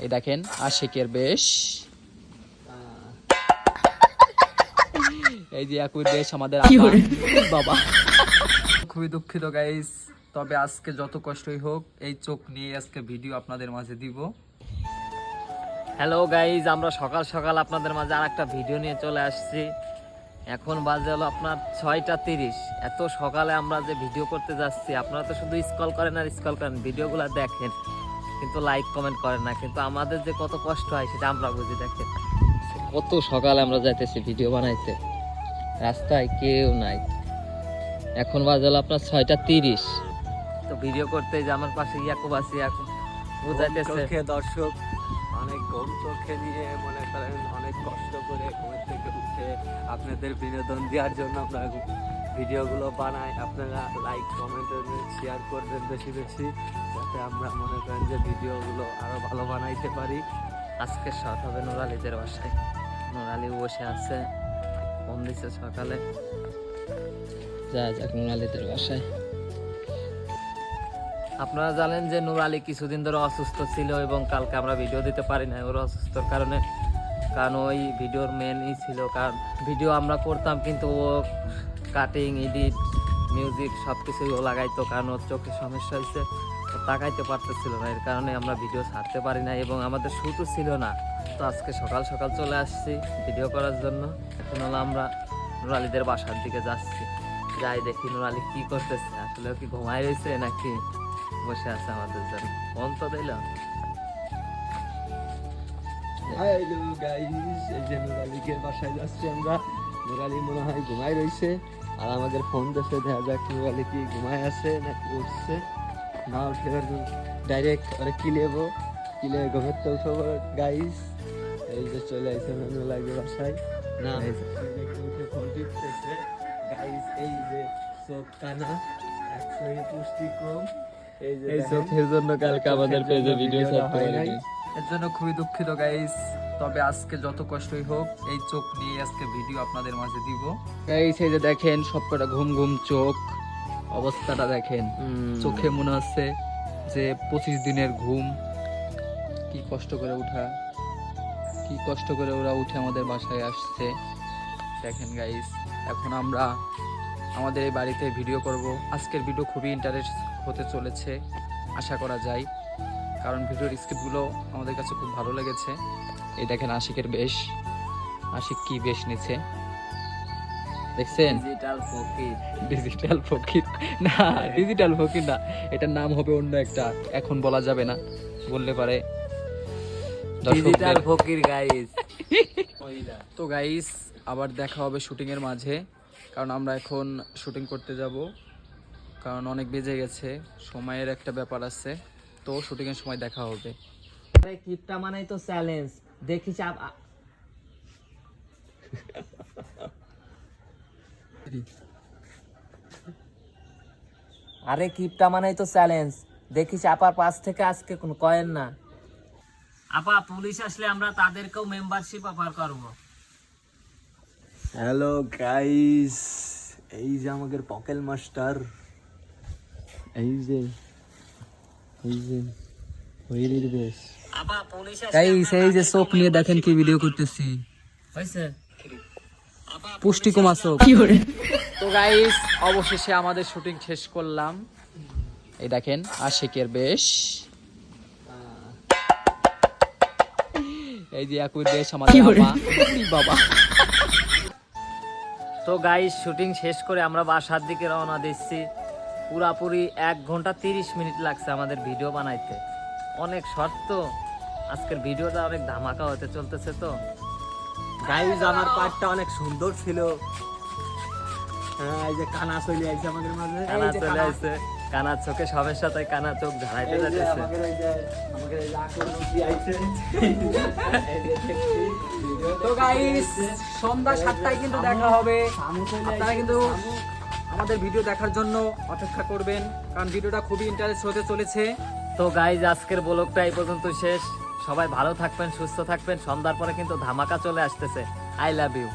এই দেখেন আশিকের বেশ, এই যে একই বেশ আমাদের বাবা। খুবই দুঃখিত গাইস, তবে আজকে যত কষ্টই হোক এই চোখ নিয়ে আজকে ভিডিও আপনাদের মাঝে দিব। হ্যালো গাইজ, আমরা সকাল সকাল আপনাদের মাঝে আর একটা ভিডিও নিয়ে চলে আসছি। এখন বাজে হলো আপনার 6টা 30। এত সকালে আমরা যে ভিডিও করতে যাচ্ছি, আপনারা তো শুধু স্ক্রল করেন আর স্ক্রল করেন, ভিডিওগুলো দেখেন কিন্তু লাইক কমেন্ট করেন না। কিন্তু আমাদের যে কত কষ্ট হয় সেটা আমরা বুঝি। দেখেন কত সকালে আমরা যাইতেছি ভিডিও বানাইতে, রাস্তায় কেউ নাই। এখন বাজে হলো আপনার 6টা 30। তো ভিডিও করতে যে আমার পাশে ইয়াকুব আছে, এখন বুঝাইতেছে দর্শক অনেক ঘুম চোখে নিয়ে মনে করেন অনেক কষ্ট করে ঘুমের থেকে উঠে আপনাদের বিনোদন দেওয়ার জন্য আমরা ভিডিওগুলো বানাই। আপনারা লাইক কমেন্ট শেয়ার করবেন বেশি বেশি, যাতে আমরা মনে করেন যে ভিডিওগুলো আরো ভালো বানাইতে পারি। আজকে শট হবে নুরালিদের বাসায়। নুরালি বসে আছে, ফোন দিচ্ছে সকালে, যা যাক নুরালিদের বাসায়। আপনারা জানেন যে নুরালি কিছুদিন ধরে অসুস্থ ছিল এবং কালকে আমরা ভিডিও দিতে পারি না ওর অসুস্থর কারণে। কারণ ওই ভিডিওর মেনই ছিল, কারণ ভিডিও আমরা করতাম কিন্তু ও কাটিং, এডিট, মিউজিক সব কিছুই ও লাগাইতো। কারণ ওর চোখে সমস্যা হয়েছে, ও তাকাইতে পারতেছিল না, এর কারণে আমরা ভিডিও ছাড়তে পারি না এবং আমাদের শ্যুটও ছিল না। তো আজকে সকাল সকাল চলে আসছি ভিডিও করার জন্য। এখন হলো আমরা নুরালিদের বাসার দিকে যাচ্ছি, যাই দেখি নুরালি কি করতেছে। আসলে ও কি ঘুমায় রয়েছে নাকি বসে আছে আমাদের জন্য? ফোন তো দিল। হ্যালো গাইস, এই যে নুরালিকের বাসায় যাচ্ছি আমরা। নুরালি মনে হয় ঘুমাই রয়েছে, আর আমাদের ফোন দেশে দেখা যাক নুরালি কি ঘুমায় আছে নাকি উঠছে না। উঠে ডাইরেক্ট ওরা কিলেবো, কিলে ঘুমের তো উঠবো গাইস। এই যে চলে আসছে নুরালির বাসায় না, উঠে ফোন টিপতেছে গাইস। এই যে চোখ কানা, একশোই পুষ্টি কম। এই চোখের জন্য কালকে আমাদের পেজে ভিডিও ছাড়তে পারি নাই। এর জন্য খুবই দুঃখিত গাইস, তবে আজকে যত কষ্টই হোক এই চোখ নিয়ে আজকে ভিডিও আপনাদের মাঝে দিব। গাইস এই যে দেখেন সবকটা ঘুম ঘুম চোখ, অবস্থাটা দেখেন। চোখে মনে হচ্ছে যে 25 দিনের ঘুম। কি কষ্ট করে ওঠা, কি কষ্ট করে ওরা উঠে আমাদের বাসায় আসছে। দেখেন গাইস, এখন আমরা আমাদের এই বাড়িতে ভিডিও করব। আজকের ভিডিও খুবই ইন্টারেস্ট হতে চলেছে আশা করা যায়, কারণ ভিডিওর স্ক্রিপ্টগুলো আমাদের কাছে খুব ভালো লেগেছে। এই দেখেন আশিকের বেশ, আশিক কি বেশ নিচ্ছে দেখছেন? ডিজিটাল ফকির। ডিজিটাল ফকির না, ডিজিটাল ফকির না, এটার নাম হবে অন্য একটা, এখন বলা যাবে না, বললে পারে ডিজিটাল ফকির গাইস। তো গাইস আবার দেখা হবে শুটিং এর মাঝে, কারণ আমরা এখন শুটিং করতে যাব, কারণ অনেক বেজে গেছে, সময়ের একটা ব্যাপার আছে। তো শুটিং এর সময় দেখা হবে। আরে ক্লিপটা মানেই তো চ্যালেঞ্জ, দেখিস আরে ক্লিপটা মানেই তো চ্যালেঞ্জ, দেখিস আপার পাশ থেকে আজকে কোন কয়েন না। আপা পুলিশ আসলে আমরা তাদেরকেও মেম্বারশিপ অফার করব। হ্যালো গাইস, এই যে আমাদের পকেল মাস্টার, এই যে হইরির বেশ। আপা পুলিশ গাইস এই যে চোখ নিয়ে দেখেন কি ভিডিও করতেছি, হইছে পুষ্টি কুমার চোখ। তো গাইস অবশেষে আমাদের শুটিং শেষ করলাম। এই দেখেন আশিকের বেশ, এই যে একই বেশ আমাদের বাবা। তো গাইস শুটিং শেষ করে আমরা বাসার দিকে রওনা দিচ্ছি। পুরাপুরি 1 ঘন্টা 30 মিনিট লাগছে আমাদের ভিডিও বানাইতে। অনেক শর্ট, তো আজকের ভিডিওটা অনেক ধামাকা হতে চলতেছে। তো গাইস আমার পার্টটা অনেক সুন্দর ছিল। হ্যাঁ, এই যে কানা চলে আইছে আমাদের মাঝে, কানা চলে আসছে, কানা চোখে সমস্যা, তাই কানা চোখ ঝাড়াইতে যাচ্ছে। আমাদের এই যে আকর্ষণ আইছে। তো গাইস সন্ধ্যা 7টায় কিন্তু দেখা হবে। আপনারা কিন্তু আমাদের ভিডিও দেখার জন্য অপেক্ষা করবেন, কারণ ভিডিওটা খুবই ইন্টারেস্ট হতে চলেছে। তো গাইজ আজকের ব্লগটা এই পর্যন্ত শেষ। সবাই ভালো থাকবেন, সুস্থ থাকবেন। সন্ধ্যার পরে কিন্তু ধামাকা চলে আসতেছে। I love you.